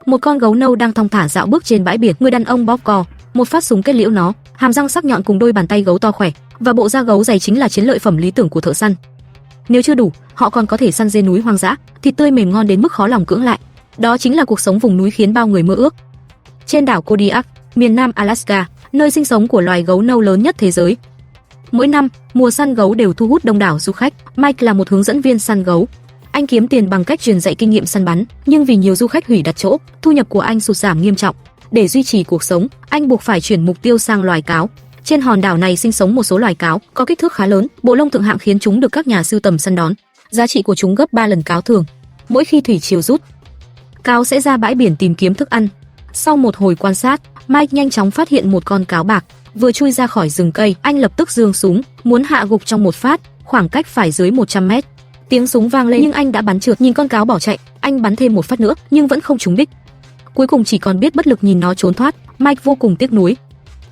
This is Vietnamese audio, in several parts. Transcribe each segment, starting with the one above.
Một con gấu nâu đang thong thả dạo bước trên bãi biển, người đàn ông bóp cò, một phát súng kết liễu nó, hàm răng sắc nhọn cùng đôi bàn tay gấu to khỏe và bộ da gấu dày chính là chiến lợi phẩm lý tưởng của thợ săn. Nếu chưa đủ, họ còn có thể săn dê núi hoang dã, thịt tươi mềm ngon đến mức khó lòng cưỡng lại. Đó chính là cuộc sống vùng núi khiến bao người mơ ước. Trên đảo Kodiak, miền Nam Alaska, nơi sinh sống của loài gấu nâu lớn nhất thế giới. Mỗi năm, mùa săn gấu đều thu hút đông đảo du khách. Mike là một hướng dẫn viên săn gấu. Anh kiếm tiền bằng cách truyền dạy kinh nghiệm săn bắn, nhưng vì nhiều du khách hủy đặt chỗ, thu nhập của anh sụt giảm nghiêm trọng. Để duy trì cuộc sống, anh buộc phải chuyển mục tiêu sang loài cáo. Trên hòn đảo này sinh sống một số loài cáo có kích thước khá lớn, bộ lông thượng hạng khiến chúng được các nhà sưu tầm săn đón. Giá trị của chúng gấp 3 lần cáo thường. Mỗi khi thủy triều rút, cáo sẽ ra bãi biển tìm kiếm thức ăn. Sau một hồi quan sát, Mike nhanh chóng phát hiện một con cáo bạc vừa chui ra khỏi rừng cây. Anh lập tức giương súng, muốn hạ gục trong một phát, khoảng cách phải dưới 100 mét. Tiếng súng vang lên nhưng anh đã bắn trượt. Nhìn con cáo bỏ chạy, anh bắn thêm một phát nữa nhưng vẫn không trúng đích. Cuối cùng chỉ còn biết bất lực nhìn nó trốn thoát. Mike vô cùng tiếc nuối.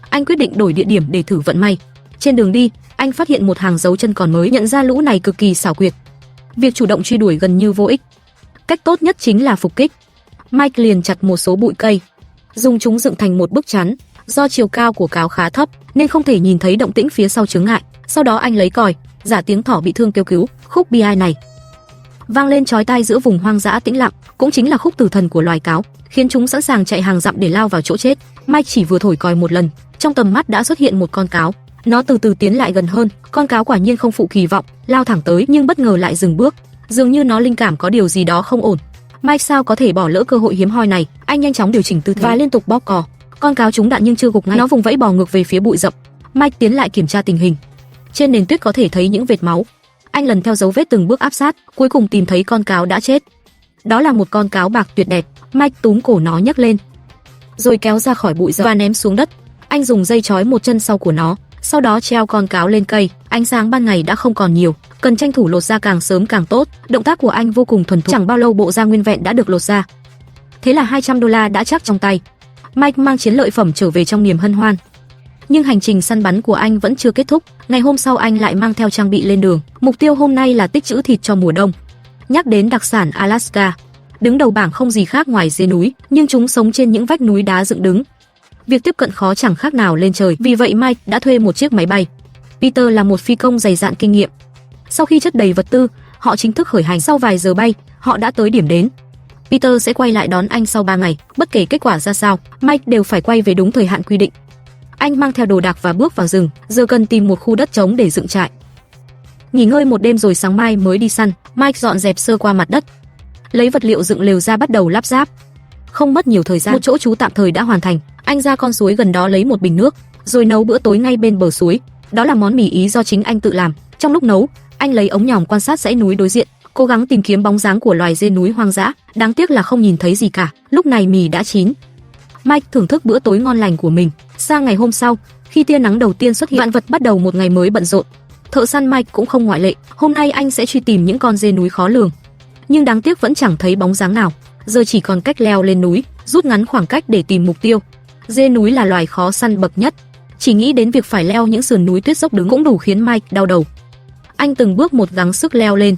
Anh quyết định đổi địa điểm để thử vận may. Trên đường đi, anh phát hiện một hàng dấu chân còn mới, nhận ra lũ này cực kỳ xảo quyệt. Việc chủ động truy đuổi gần như vô ích. Cách tốt nhất chính là phục kích. Mike liền chặt một số bụi cây, dùng chúng dựng thành một bức chắn. Do chiều cao của cáo khá thấp nên không thể nhìn thấy động tĩnh phía sau chướng ngại. Sau đó anh lấy còi, giả tiếng thỏ bị thương kêu cứu. Khúc bi ai này vang lên chói tai giữa vùng hoang dã tĩnh lặng, cũng chính là khúc tử thần của loài cáo, khiến chúng sẵn sàng chạy hàng dặm để lao vào chỗ chết. Mike chỉ vừa thổi còi một lần, trong tầm mắt đã xuất hiện một con cáo. Nó từ từ tiến lại gần hơn. Con cáo quả nhiên không phụ kỳ vọng, lao thẳng tới nhưng bất ngờ lại dừng bước, dường như nó linh cảm có điều gì đó không ổn. Mike sao có thể bỏ lỡ cơ hội hiếm hoi này. Anh nhanh chóng điều chỉnh tư thế và liên tục bóp cò. Con cáo trúng đạn nhưng chưa gục ngay, nó vùng vẫy bò ngược về phía bụi rậm. Mike tiến lại kiểm tra tình hình. Trên nền tuyết có thể thấy những vệt máu. Anh lần theo dấu vết từng bước áp sát, cuối cùng tìm thấy con cáo đã chết. Đó là một con cáo bạc tuyệt đẹp. Mike túm cổ nó nhấc lên, rồi kéo ra khỏi bụi rậm và ném xuống đất. Anh dùng dây trói một chân sau của nó, sau đó treo con cáo lên cây. Ánh sáng ban ngày đã không còn nhiều, cần tranh thủ lột da càng sớm càng tốt. Động tác của anh vô cùng thuần thục, chẳng bao lâu bộ da nguyên vẹn đã được lột ra. Thế là $200 đã chắc trong tay. Mike mang chiến lợi phẩm trở về trong niềm hân hoan. Nhưng hành trình săn bắn của anh vẫn chưa kết thúc. Ngày hôm sau anh lại mang theo trang bị lên đường. Mục tiêu hôm nay là tích trữ thịt cho mùa đông. Nhắc đến đặc sản Alaska, đứng đầu bảng không gì khác ngoài dê núi, nhưng chúng sống trên những vách núi đá dựng đứng. Việc tiếp cận khó chẳng khác nào lên trời. Vì vậy Mike đã thuê một chiếc máy bay. Peter là một phi công dày dạn kinh nghiệm. Sau khi chất đầy vật tư, họ chính thức khởi hành. Sau vài giờ bay, họ đã tới điểm đến. Peter sẽ quay lại đón anh sau 3 ngày. Bất kể kết quả ra sao, Mike đều phải quay về đúng thời hạn quy định. Anh mang theo đồ đạc và bước vào rừng. Giờ cần tìm một khu đất trống để dựng trại. Nghỉ ngơi một đêm rồi sáng mai mới đi săn. Mike dọn dẹp sơ qua mặt đất, lấy vật liệu dựng lều ra bắt đầu lắp ráp. Không mất nhiều thời gian, một chỗ trú tạm thời đã hoàn thành. Anh ra con suối gần đó lấy một bình nước, rồi nấu bữa tối ngay bên bờ suối. Đó là món mì Ý do chính anh tự làm. Trong lúc nấu, anh lấy ống nhòm quan sát dãy núi đối diện, cố gắng tìm kiếm bóng dáng của loài dê núi hoang dã. Đáng tiếc là không nhìn thấy gì cả. Lúc này mì đã chín. Mike thưởng thức bữa tối ngon lành của mình. Sang ngày hôm sau, khi tia nắng đầu tiên xuất hiện, vạn vật bắt đầu một ngày mới bận rộn. Thợ săn Mike cũng không ngoại lệ. Hôm nay anh sẽ truy tìm những con dê núi khó lường, nhưng đáng tiếc vẫn chẳng thấy bóng dáng nào. Giờ chỉ còn cách leo lên núi, rút ngắn khoảng cách để tìm mục tiêu. Dê núi là loài khó săn bậc nhất. Chỉ nghĩ đến việc phải leo những sườn núi tuyết dốc đứng cũng đủ khiến Mike đau đầu. Anh từng bước một gắng sức leo lên.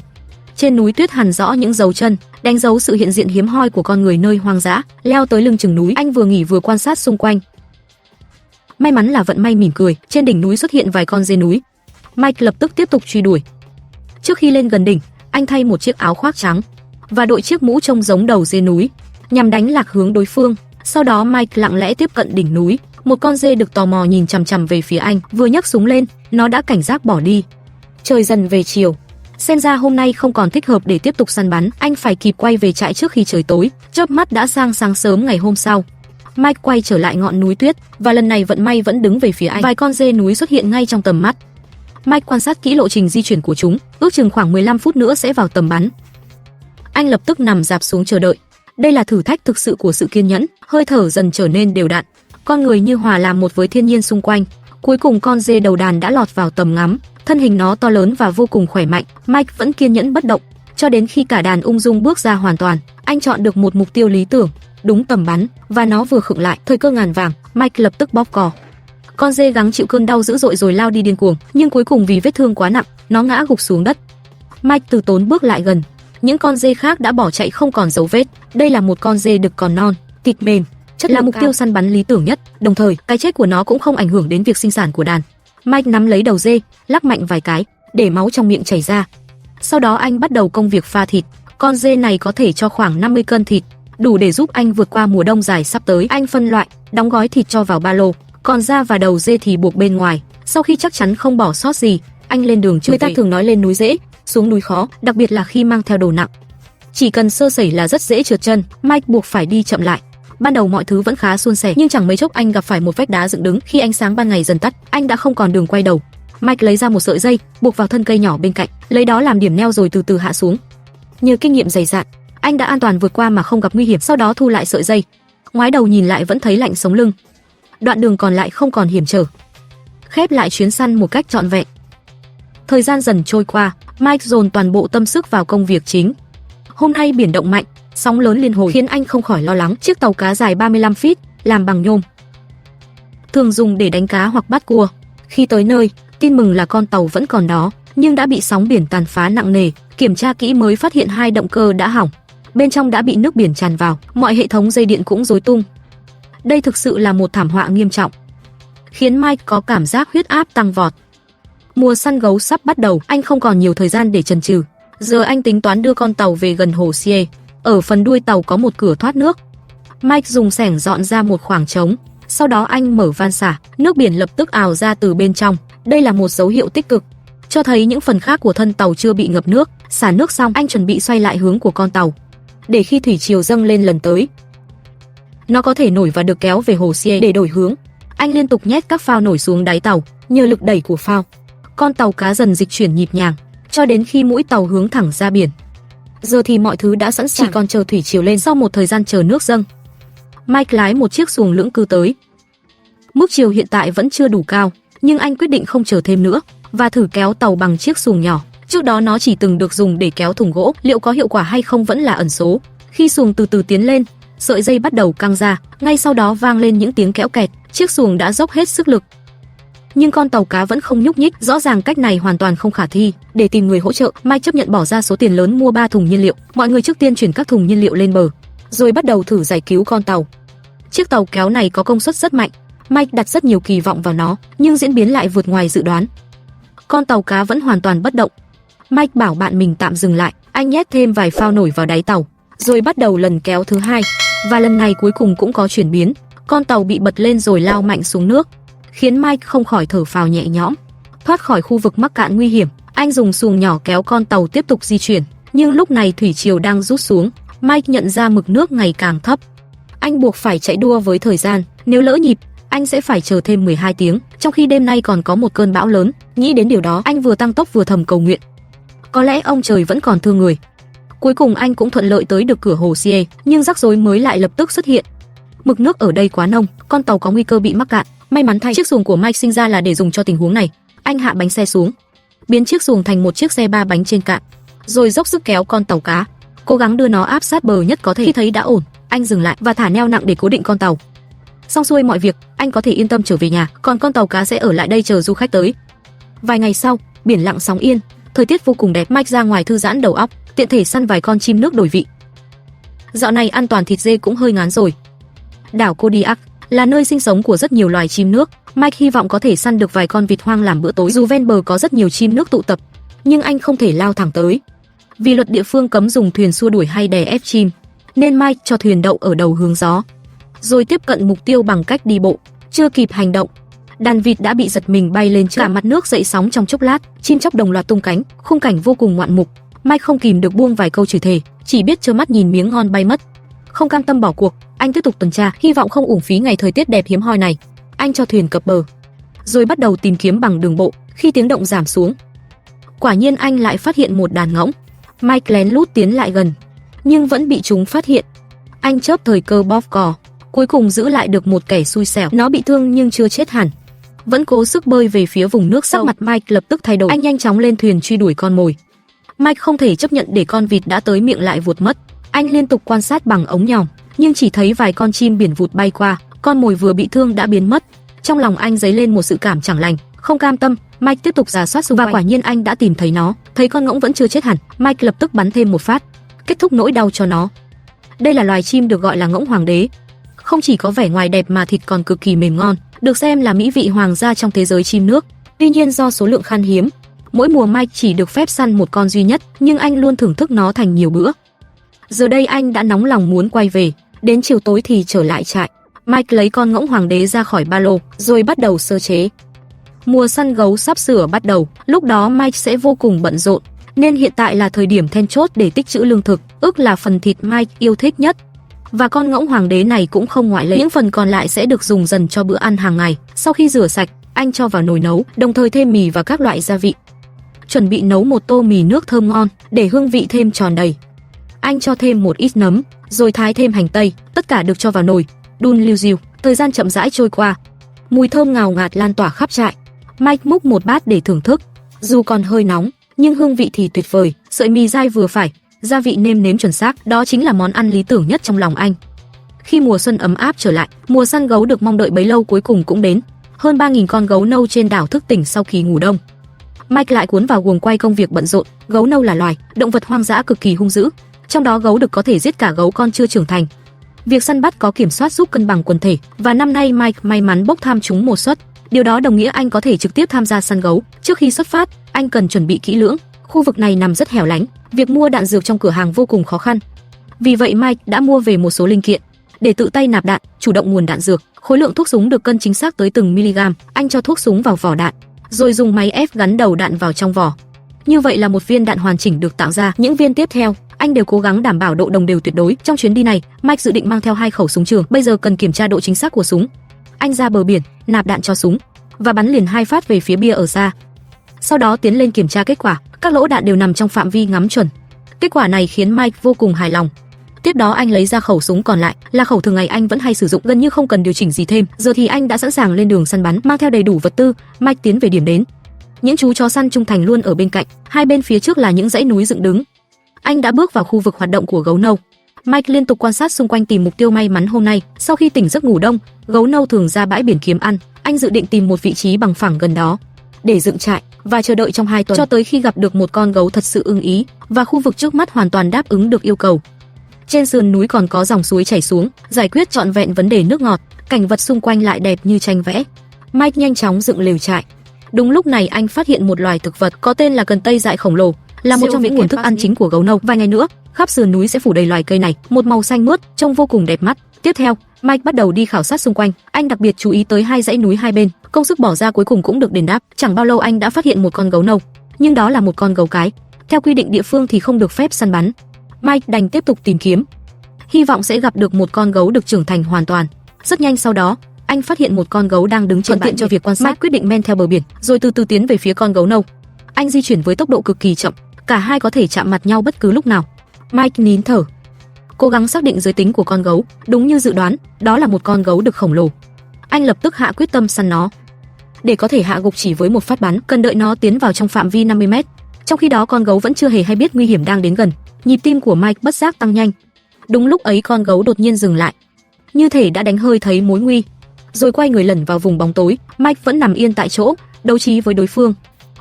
Trên núi tuyết hằn rõ những dấu chân, đánh dấu sự hiện diện hiếm hoi của con người nơi hoang dã. Leo tới lưng chừng núi, anh vừa nghỉ vừa quan sát xung quanh. May mắn là vận may mỉm cười, trên đỉnh núi xuất hiện vài con dê núi. Mike lập tức tiếp tục truy đuổi. Trước khi lên gần đỉnh, anh thay một chiếc áo khoác trắng và đội chiếc mũ trông giống đầu dê núi, nhằm đánh lạc hướng đối phương. Sau đó Mike lặng lẽ tiếp cận đỉnh núi. Một con dê được tò mò nhìn chằm chằm về phía anh, vừa nhấc súng lên, nó đã cảnh giác bỏ đi. Trời dần về chiều, xem ra hôm nay không còn thích hợp để tiếp tục săn bắn. Anh phải kịp quay về trại trước khi trời tối. Chớp mắt đã sang sáng sớm ngày hôm sau. Mike quay trở lại ngọn núi tuyết, và lần này vận may vẫn đứng về phía anh. Vài con dê núi xuất hiện ngay trong tầm mắt. Mike quan sát kỹ lộ trình di chuyển của chúng, ước chừng khoảng 15 phút nữa sẽ vào tầm bắn. Anh lập tức nằm rạp xuống chờ đợi. Đây là thử thách thực sự của sự kiên nhẫn. Hơi thở dần trở nên đều đặn, con người như hòa làm một với thiên nhiên xung quanh. Cuối cùng con dê đầu đàn đã lọt vào tầm ngắm. Thân hình nó to lớn và vô cùng khỏe mạnh. Mike vẫn kiên nhẫn bất động cho đến khi cả đàn ung dung bước ra hoàn toàn. Anh chọn được một mục tiêu lý tưởng, đúng tầm bắn, và nó vừa khựng lại. Thời cơ ngàn vàng, Mike lập tức bóp cò. Con dê gắng chịu cơn đau dữ dội rồi lao đi điên cuồng, nhưng cuối cùng vì vết thương quá nặng, nó ngã gục xuống đất. Mike từ tốn bước lại gần, Những con dê khác đã bỏ chạy không còn dấu vết. Đây là một con dê đực còn non, thịt mềm, chất là mục tiêu săn bắn lý tưởng nhất. Đồng thời, cái chết của nó cũng không ảnh hưởng đến việc sinh sản của đàn. Mike nắm lấy đầu dê, lắc mạnh vài cái, để máu trong miệng chảy ra. Sau đó anh bắt đầu công việc pha thịt. Con dê này có thể cho khoảng 50 cân thịt, đủ để giúp anh vượt qua mùa đông dài sắp tới. Anh phân loại, đóng gói thịt cho vào ba lô, còn da và đầu dê thì buộc bên ngoài. Sau khi chắc chắn không bỏ sót gì, anh lên đường trở về. Người ta thường nói lên núi dễ, xuống núi khó, đặc biệt là khi mang theo đồ nặng. Chỉ cần sơ sẩy là rất dễ trượt chân. Mike buộc phải đi chậm lại. Ban đầu mọi thứ vẫn khá suôn sẻ, nhưng chẳng mấy chốc anh gặp phải một vách đá dựng đứng. Khi ánh sáng ban ngày dần tắt, anh đã không còn đường quay đầu. Mike lấy ra một sợi dây, buộc vào thân cây nhỏ bên cạnh, lấy đó làm điểm neo rồi từ từ hạ xuống. Nhờ kinh nghiệm dày dạn, anh đã an toàn vượt qua mà không gặp nguy hiểm. Sau đó thu lại sợi dây, ngoái đầu nhìn lại vẫn thấy lạnh sống lưng. Đoạn đường còn lại không còn hiểm trở. Khép lại chuyến săn một cách trọn vẹn. Thời gian dần trôi qua, Mike dồn toàn bộ tâm sức vào công việc chính. Hôm nay biển động mạnh, sóng lớn liên hồi khiến anh không khỏi lo lắng. Chiếc tàu cá dài 35 feet, làm bằng nhôm, thường dùng để đánh cá hoặc bắt cua. Khi tới nơi, tin mừng là con tàu vẫn còn đó, nhưng đã bị sóng biển tàn phá nặng nề. Kiểm tra kỹ mới phát hiện 2 động cơ đã hỏng, bên trong đã bị nước biển tràn vào, mọi hệ thống dây điện cũng rối tung. Đây thực sự là một thảm họa nghiêm trọng, khiến Mike có cảm giác huyết áp tăng vọt. Mùa săn gấu sắp bắt đầu, anh không còn nhiều thời gian để chần chừ. Giờ anh tính toán đưa con tàu về gần hồ Sie. Ở phần đuôi tàu có một cửa thoát nước. Mike dùng xẻng dọn ra một khoảng trống, sau đó anh mở van xả, nước biển lập tức ào ra từ bên trong. Đây là một dấu hiệu tích cực, cho thấy những phần khác của thân tàu chưa bị ngập nước. Xả nước xong, anh chuẩn bị xoay lại hướng của con tàu, để khi thủy triều dâng lên lần tới, nó có thể nổi và được kéo về hồ Sie. Để đổi hướng, anh liên tục nhét các phao nổi xuống đáy tàu. Nhờ lực đẩy của phao, con tàu cá dần dịch chuyển nhịp nhàng, cho đến khi mũi tàu hướng thẳng ra biển. Giờ thì mọi thứ đã sẵn sàng, chỉ còn chờ thủy triều lên. Sau một thời gian chờ nước dâng, Mike lái một chiếc xuồng lưỡng cư tới. Mức chiều hiện tại vẫn chưa đủ cao, nhưng anh quyết định không chờ thêm nữa và thử kéo tàu bằng chiếc xuồng nhỏ. Trước đó nó chỉ từng được dùng để kéo thùng gỗ, liệu có hiệu quả hay không vẫn là ẩn số. Khi xuồng từ từ tiến lên, sợi dây bắt đầu căng ra, ngay sau đó vang lên những tiếng kéo kẹt. Chiếc xuồng đã dốc hết sức lực, nhưng con tàu cá vẫn không nhúc nhích. Rõ ràng cách này hoàn toàn không khả thi. Để tìm người hỗ trợ, Mike chấp nhận bỏ ra số tiền lớn mua 3 thùng nhiên liệu. Mọi người trước tiên chuyển các thùng nhiên liệu lên bờ, rồi bắt đầu thử giải cứu con tàu. Chiếc tàu kéo này có công suất rất mạnh, Mike đặt rất nhiều kỳ vọng vào nó, nhưng diễn biến lại vượt ngoài dự đoán. Con tàu cá vẫn hoàn toàn bất động. Mike bảo bạn mình tạm dừng lại, anh nhét thêm vài phao nổi vào đáy tàu, rồi bắt đầu lần kéo thứ hai, và lần này cuối cùng cũng có chuyển biến. Con tàu bị bật lên rồi lao mạnh xuống nước, khiến Mike không khỏi thở phào nhẹ nhõm. Thoát khỏi khu vực mắc cạn nguy hiểm, anh dùng xuồng nhỏ kéo con tàu tiếp tục di chuyển, nhưng lúc này thủy triều đang rút xuống. Mike nhận ra mực nước ngày càng thấp. Anh buộc phải chạy đua với thời gian, nếu lỡ nhịp, anh sẽ phải chờ thêm 12 tiếng, trong khi đêm nay còn có một cơn bão lớn. Nghĩ đến điều đó, anh vừa tăng tốc vừa thầm cầu nguyện, có lẽ ông trời vẫn còn thương người. Cuối cùng anh cũng thuận lợi tới được cửa hồ Sie, nhưng rắc rối mới lại lập tức xuất hiện. Mực nước ở đây quá nông, con tàu có nguy cơ bị mắc cạn. May mắn thay, chiếc xuồng của Mike sinh ra là để dùng cho tình huống này. Anh hạ bánh xe xuống, biến chiếc xuồng thành một chiếc xe 3 bánh trên cạn, rồi dốc sức kéo con tàu cá, cố gắng đưa nó áp sát bờ nhất có thể. Khi thấy đã ổn, anh dừng lại và thả neo nặng để cố định con tàu. Xong xuôi mọi việc, anh có thể yên tâm trở về nhà, còn con tàu cá sẽ ở lại đây chờ du khách tới. Vài ngày sau, biển lặng sóng yên, thời tiết vô cùng đẹp. Mike ra ngoài thư giãn đầu óc, tiện thể săn vài con chim nước đổi vị. Dạo này ăn toàn thịt dê cũng hơi ngán rồi. Đảo Kodiak là nơi sinh sống của rất nhiều loài chim nước. Mike hy vọng có thể săn được vài con vịt hoang làm bữa tối. Dù ven bờ có rất nhiều chim nước tụ tập, nhưng anh không thể lao thẳng tới, vì luật địa phương cấm dùng thuyền xua đuổi hay đè ép chim, nên Mike cho thuyền đậu ở đầu hướng gió, rồi tiếp cận mục tiêu bằng cách đi bộ. Chưa kịp hành động, đàn vịt đã bị giật mình bay lên, cả mặt nước dậy sóng trong chốc lát, chim chóc đồng loạt tung cánh, khung cảnh vô cùng ngoạn mục. Mike không kìm được buông vài câu chửi thề, chỉ biết trơ mắt nhìn miếng ngon bay mất. Không cam tâm bỏ cuộc, anh tiếp tục tuần tra, hy vọng không uổng phí ngày thời tiết đẹp hiếm hoi này. Anh cho thuyền cập bờ, rồi bắt đầu tìm kiếm bằng đường bộ. Khi tiếng động giảm xuống, quả nhiên anh lại phát hiện một đàn ngỗng. Mike lén lút tiến lại gần, nhưng vẫn bị chúng phát hiện. Anh chớp thời cơ bóp cò, cuối cùng giữ lại được một kẻ xui xẻo. Nó bị thương nhưng chưa chết hẳn, vẫn cố sức bơi về phía vùng nước. Sắc mặt Mike lập tức thay đổi, anh nhanh chóng lên thuyền truy đuổi con mồi. Mike không thể chấp nhận để con vịt đã tới miệng lại vụt mất. Anh liên tục quan sát bằng ống nhòm, nhưng chỉ thấy vài con chim biển vụt bay qua, con mồi vừa bị thương đã biến mất. Trong lòng anh dấy lên một sự cảm chẳng lành, không cam tâm, Mike tiếp tục rà soát xung quanh và quả nhiên anh đã tìm thấy nó. Thấy con ngỗng vẫn chưa chết hẳn, Mike lập tức bắn thêm một phát. kết thúc nỗi đau cho nó. Đây là loài chim được gọi là ngỗng hoàng đế. Không chỉ có vẻ ngoài đẹp mà thịt còn cực kỳ mềm ngon, được xem là mỹ vị hoàng gia trong thế giới chim nước. Tuy nhiên do số lượng khan hiếm, mỗi mùa Mike chỉ được phép săn một con duy nhất, nhưng anh luôn thưởng thức nó thành nhiều bữa. Giờ đây anh đã nóng lòng muốn quay về, đến chiều tối thì trở lại trại. Mike lấy con ngỗng hoàng đế ra khỏi ba lô, rồi bắt đầu sơ chế. Mùa săn gấu sắp sửa bắt đầu, lúc đó Mike sẽ vô cùng bận rộn, nên hiện tại là thời điểm then chốt để tích trữ lương thực, ức là phần thịt Mike yêu thích nhất. Và con ngỗng hoàng đế này cũng không ngoại lệ, những phần còn lại sẽ được dùng dần cho bữa ăn hàng ngày. Sau khi rửa sạch, anh cho vào nồi nấu, đồng thời thêm mì và các loại gia vị. Chuẩn bị nấu một tô mì nước thơm ngon, để hương vị thêm tròn đầy. Anh cho thêm một ít nấm, rồi thái thêm hành tây, tất cả được cho vào nồi, đun liu riu. Thời gian chậm rãi trôi qua, mùi thơm ngào ngạt lan tỏa khắp trại. Mike múc một bát để thưởng thức, dù còn hơi nóng, nhưng hương vị thì tuyệt vời, sợi mì dai vừa phải, gia vị nêm nếm chuẩn xác, đó chính là món ăn lý tưởng nhất trong lòng anh. Khi mùa xuân ấm áp trở lại, mùa săn gấu được mong đợi bấy lâu cuối cùng cũng đến. Hơn 3.000 con gấu nâu trên đảo thức tỉnh sau kỳ ngủ đông. Mike lại cuốn vào guồng quay công việc bận rộn. Gấu nâu là loài động vật hoang dã cực kỳ hung dữ, trong đó gấu đực có thể giết cả gấu con chưa trưởng thành. Việc săn bắt có kiểm soát giúp cân bằng quần thể, và năm nay Mike may mắn bốc thăm trúng một suất. Điều đó đồng nghĩa anh có thể trực tiếp tham gia săn gấu. Trước khi xuất phát, anh cần chuẩn bị kỹ lưỡng. Khu vực này nằm rất hẻo lánh, việc mua đạn dược trong cửa hàng vô cùng khó khăn. Vì vậy Mike đã mua về một số linh kiện để tự tay nạp đạn, chủ động nguồn đạn dược. Khối lượng thuốc súng được cân chính xác tới từng mg. Anh cho thuốc súng vào vỏ đạn, rồi dùng máy ép gắn đầu đạn vào trong vỏ. Như vậy là một viên đạn hoàn chỉnh được tạo ra. Những viên tiếp theo, anh đều cố gắng đảm bảo độ đồng đều tuyệt đối. Trong chuyến đi này, Mike dự định mang theo 2 khẩu súng trường. Bây giờ cần kiểm tra độ chính xác của súng. Anh ra bờ biển, nạp đạn cho súng và bắn liền 2 phát về phía bia ở xa. Sau đó tiến lên kiểm tra kết quả, các lỗ đạn đều nằm trong phạm vi ngắm chuẩn. Kết quả này khiến Mike vô cùng hài lòng. Tiếp đó anh lấy ra khẩu súng còn lại, là khẩu thường ngày anh vẫn hay sử dụng, gần như không cần điều chỉnh gì thêm. Giờ thì anh đã sẵn sàng lên đường săn bắn, mang theo đầy đủ vật tư. Mike tiến về điểm đến. Những chú chó săn trung thành luôn ở bên cạnh, hai bên phía trước là những dãy núi dựng đứng. Anh đã bước vào khu vực hoạt động của gấu nâu. Mike liên tục quan sát xung quanh tìm mục tiêu may mắn hôm nay. Sau khi tỉnh giấc ngủ đông, gấu nâu thường ra bãi biển kiếm ăn. Anh dự định tìm một vị trí bằng phẳng gần đó để dựng trại và chờ đợi trong 2 tuần, cho tới khi gặp được một con gấu thật sự ưng ý và khu vực trước mắt hoàn toàn đáp ứng được yêu cầu. Trên sườn núi còn có dòng suối chảy xuống, giải quyết trọn vẹn vấn đề nước ngọt. Cảnh vật xung quanh lại đẹp như tranh vẽ. Mike nhanh chóng dựng lều trại. Đúng lúc này anh phát hiện một loài thực vật có tên là cần tây dại khổng lồ, là một trong những nguồn thức ăn chính của gấu nâu. Vài ngày nữa, khắp sườn núi sẽ phủ đầy loài cây này, một màu xanh mướt, trông vô cùng đẹp mắt. Tiếp theo, Mike bắt đầu đi khảo sát xung quanh. Anh đặc biệt chú ý tới 2 dãy núi hai bên. Công sức bỏ ra cuối cùng cũng được đền đáp. Chẳng bao lâu anh đã phát hiện một con gấu nâu, nhưng đó là một con gấu cái. Theo quy định địa phương thì không được phép săn bắn. Mike đành tiếp tục tìm kiếm, hy vọng sẽ gặp được một con gấu được trưởng thành hoàn toàn. Rất nhanh sau đó, anh phát hiện một con gấu đang đứng trên bãi tiện cho việc quan sát. Mike quyết định men theo bờ biển, rồi từ từ tiến về phía con gấu nâu. Anh di chuyển với tốc độ cực kỳ chậm, cả hai có thể chạm mặt nhau bất cứ lúc nào. Mike nín thở, cố gắng xác định giới tính của con gấu. Đúng như dự đoán, đó là một con gấu đực khổng lồ. Anh lập tức hạ quyết tâm săn nó. Để có thể hạ gục chỉ với một phát bắn, cần đợi nó tiến vào trong phạm vi 50 mét. Trong khi đó con gấu vẫn chưa hề hay biết nguy hiểm đang đến gần. Nhịp tim của Mike bất giác tăng nhanh. Đúng lúc ấy con gấu đột nhiên dừng lại, như thể đã đánh hơi thấy mối nguy, rồi quay người lẩn vào vùng bóng tối. Mike vẫn nằm yên tại chỗ, đấu trí với đối phương.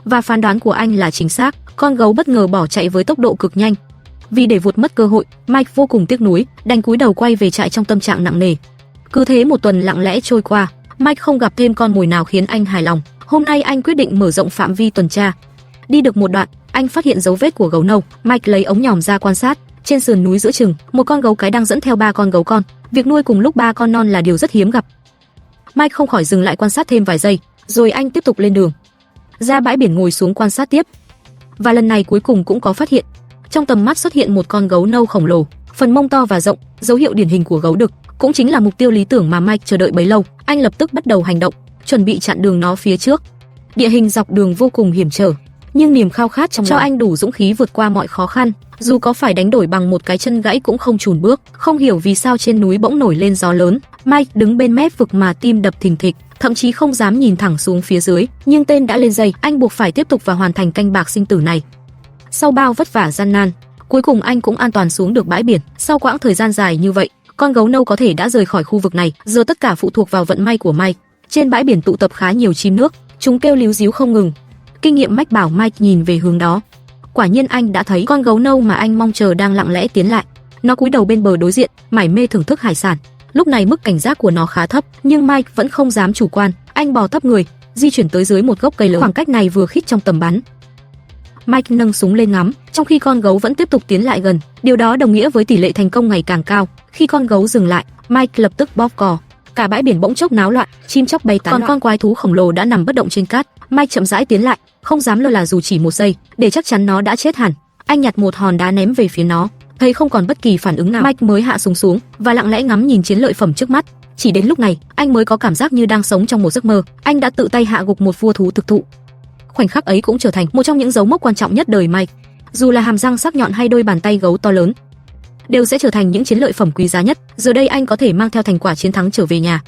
Và phán đoán của anh là chính xác, con gấu bất ngờ bỏ chạy với tốc độ cực nhanh. Vì để vụt mất cơ hội, Mike vô cùng tiếc nuối, đành cúi đầu quay về trại trong tâm trạng nặng nề. Cứ thế một tuần lặng lẽ trôi qua, Mike không gặp thêm con mồi nào khiến anh hài lòng. Hôm nay anh quyết định mở rộng phạm vi tuần tra. Đi được một đoạn, anh phát hiện dấu vết của gấu nâu. Mike lấy ống nhòm ra quan sát. Trên sườn núi giữa chừng, một con gấu cái đang dẫn theo 3 con gấu con. Việc nuôi cùng lúc 3 con non là điều rất hiếm gặp. Mike không khỏi dừng lại quan sát thêm vài giây, rồi anh tiếp tục lên đường. Ra bãi biển ngồi xuống quan sát tiếp. Và lần này cuối cùng cũng có phát hiện. Trong tầm mắt xuất hiện một con gấu nâu khổng lồ, phần mông to và rộng, dấu hiệu điển hình của gấu đực, cũng chính là mục tiêu lý tưởng mà Mike chờ đợi bấy lâu. Anh lập tức bắt đầu hành động, chuẩn bị chặn đường nó phía trước. Địa hình dọc đường vô cùng hiểm trở, nhưng niềm khao khát trong cho anh đủ dũng khí vượt qua mọi khó khăn, dù có phải đánh đổi bằng một cái chân gãy cũng không chùn bước. Không hiểu vì sao trên núi bỗng nổi lên gió lớn, Mike đứng bên mép vực mà tim đập thình thịch, thậm chí không dám nhìn thẳng xuống phía dưới. Nhưng tên đã lên dây, anh buộc phải tiếp tục và hoàn thành canh bạc sinh tử này. Sau bao vất vả gian nan, cuối cùng anh cũng an toàn xuống được bãi biển. Sau quãng thời gian dài như vậy, con gấu nâu có thể đã rời khỏi khu vực này. Giờ tất cả phụ thuộc vào vận may của Mike. Trên bãi biển tụ tập khá nhiều chim nước, chúng kêu líu ríu không ngừng. Kinh nghiệm mách bảo Mike nhìn về hướng đó. Quả nhiên anh đã thấy con gấu nâu mà anh mong chờ đang lặng lẽ tiến lại. Nó cúi đầu bên bờ đối diện, mải mê thưởng thức hải sản. Lúc này mức cảnh giác của nó khá thấp, nhưng Mike vẫn không dám chủ quan. Anh bò thấp người, di chuyển tới dưới một gốc cây lớn. Khoảng cách này vừa khít trong tầm bắn. Mike nâng súng lên ngắm, trong khi con gấu vẫn tiếp tục tiến lại gần. Điều đó đồng nghĩa với tỷ lệ thành công ngày càng cao. Khi con gấu dừng lại, Mike lập tức bóp cò. Cả bãi biển bỗng chốc náo loạn, chim chóc bay tán loạn. Còn con quái thú khổng lồ đã nằm bất động trên cát. Mike chậm rãi tiến lại, không dám lơ là dù chỉ một giây, để chắc chắn nó đã chết hẳn. Anh nhặt một hòn đá ném về phía nó, thấy không còn bất kỳ phản ứng nào, Mike mới hạ súng xuống và lặng lẽ ngắm nhìn chiến lợi phẩm trước mắt. Chỉ đến lúc này, anh mới có cảm giác như đang sống trong một giấc mơ. Anh đã tự tay hạ gục một vua thú thực thụ. Khoảnh khắc ấy cũng trở thành một trong những dấu mốc quan trọng nhất đời Mike. Dù là hàm răng sắc nhọn hay đôi bàn tay gấu to lớn, đều sẽ trở thành những chiến lợi phẩm quý giá nhất. Giờ đây anh có thể mang theo thành quả chiến thắng trở về nhà.